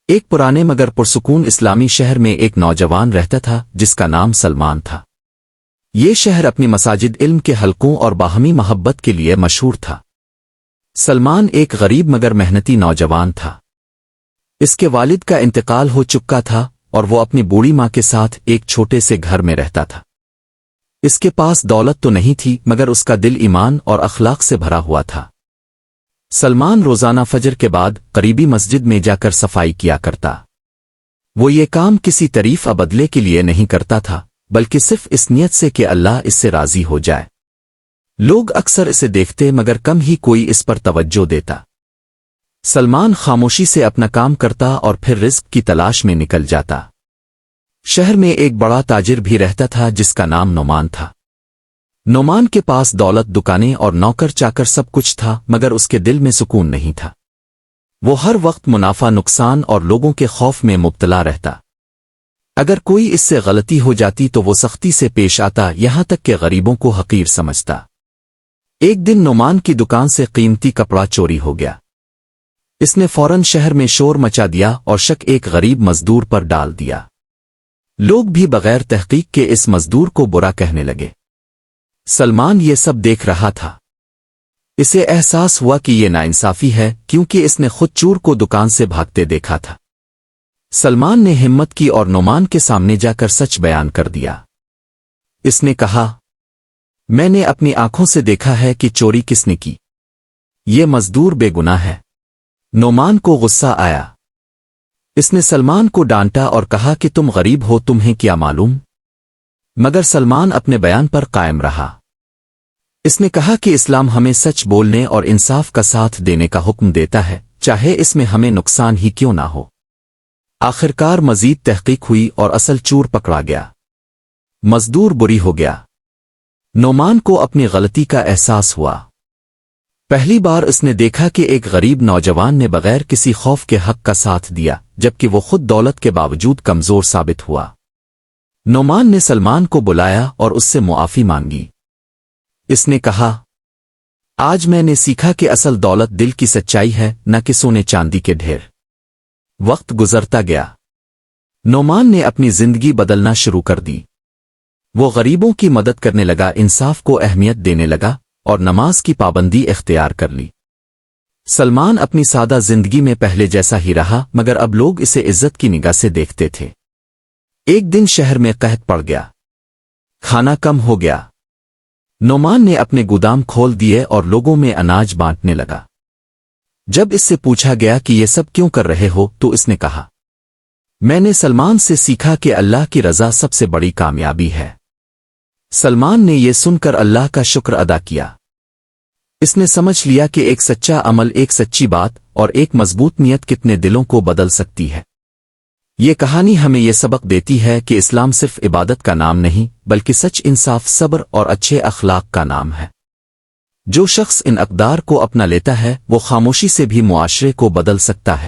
ایک پرانے مگر پرسکون اسلامی شہر میں ایک نوجوان رہتا تھا جس کا نام سلمان تھا۔ یہ شہر اپنی مساجد، علم کے حلقوں اور باہمی محبت کے لیے مشہور تھا۔ سلمان ایک غریب مگر محنتی نوجوان تھا۔ اس کے والد کا انتقال ہو چکا تھا اور وہ اپنی بوڑھی ماں کے ساتھ ایک چھوٹے سے گھر میں رہتا تھا۔ اس کے پاس دولت تو نہیں تھی مگر اس کا دل ایمان اور اخلاق سے بھرا ہوا تھا۔ سلمان روزانہ فجر کے بعد قریبی مسجد میں جا کر صفائی کیا کرتا۔ وہ یہ کام کسی تعریف بدلے کے لیے نہیں کرتا تھا بلکہ صرف اس نیت سے کہ اللہ اس سے راضی ہو جائے۔ لوگ اکثر اسے دیکھتے مگر کم ہی کوئی اس پر توجہ دیتا۔ سلمان خاموشی سے اپنا کام کرتا اور پھر رزق کی تلاش میں نکل جاتا۔ شہر میں ایک بڑا تاجر بھی رہتا تھا جس کا نام نعمان تھا۔ نعمان کے پاس دولت، دکانیں اور نوکر چاکر سب کچھ تھا مگر اس کے دل میں سکون نہیں تھا۔ وہ ہر وقت منافع نقصان اور لوگوں کے خوف میں مبتلا رہتا۔ اگر کوئی اس سے غلطی ہو جاتی تو وہ سختی سے پیش آتا، یہاں تک کہ غریبوں کو حقیر سمجھتا۔ ایک دن نعمان کی دکان سے قیمتی کپڑا چوری ہو گیا۔ اس نے فوراً شہر میں شور مچا دیا اور شک ایک غریب مزدور پر ڈال دیا۔ لوگ بھی بغیر تحقیق کے اس مزدور کو برا کہنے لگے۔ سلمان یہ سب دیکھ رہا تھا۔ اسے احساس ہوا کہ یہ ناانصافی ہے کیونکہ اس نے خود چور کو دکان سے بھاگتے دیکھا تھا۔ سلمان نے ہمت کی اور نعمان کے سامنے جا کر سچ بیان کر دیا۔ اس نے کہا، میں نے اپنی آنکھوں سے دیکھا ہے کہ چوری کس نے کی۔ یہ مزدور بے گناہ ہے۔ نعمان کو غصہ آیا۔ اس نے سلمان کو ڈانٹا اور کہا کہ تم غریب ہو، تمہیں کیا معلوم؟ مگر سلمان اپنے بیان پر قائم رہا۔ اس نے کہا کہ اسلام ہمیں سچ بولنے اور انصاف کا ساتھ دینے کا حکم دیتا ہے، چاہے اس میں ہمیں نقصان ہی کیوں نہ ہو۔ آخرکار مزید تحقیق ہوئی اور اصل چور پکڑا گیا۔ مزدور بری ہو گیا۔ نعمان کو اپنی غلطی کا احساس ہوا۔ پہلی بار اس نے دیکھا کہ ایک غریب نوجوان نے بغیر کسی خوف کے حق کا ساتھ دیا جبکہ وہ خود دولت کے باوجود کمزور ثابت ہوا۔ نعمان نے سلمان کو بلایا اور اس سے معافی مانگی۔ اس نے کہا، آج میں نے سیکھا کہ اصل دولت دل کی سچائی ہے، نہ کہ سونے چاندی کے ڈھیر۔ وقت گزرتا گیا۔ نعمان نے اپنی زندگی بدلنا شروع کر دی۔ وہ غریبوں کی مدد کرنے لگا، انصاف کو اہمیت دینے لگا اور نماز کی پابندی اختیار کر لی۔ سلمان اپنی سادہ زندگی میں پہلے جیسا ہی رہا مگر اب لوگ اسے عزت کی نگاہ سے دیکھتے تھے۔ ایک دن شہر میں قحط پڑ گیا۔ کھانا کم ہو گیا۔ نعمان نے اپنے گودام کھول دیے اور لوگوں میں اناج بانٹنے لگا۔ جب اس سے پوچھا گیا کہ یہ سب کیوں کر رہے ہو تو اس نے کہا، میں نے سلمان سے سیکھا کہ اللہ کی رضا سب سے بڑی کامیابی ہے۔ سلمان نے یہ سن کر اللہ کا شکر ادا کیا۔ اس نے سمجھ لیا کہ ایک سچا عمل، ایک سچی بات اور ایک مضبوط نیت کتنے دلوں کو بدل سکتی ہے۔ یہ کہانی ہمیں یہ سبق دیتی ہے کہ اسلام صرف عبادت کا نام نہیں بلکہ سچ، انصاف، صبر اور اچھے اخلاق کا نام ہے۔ جو شخص ان اقدار کو اپنا لیتا ہے وہ خاموشی سے بھی معاشرے کو بدل سکتا ہے۔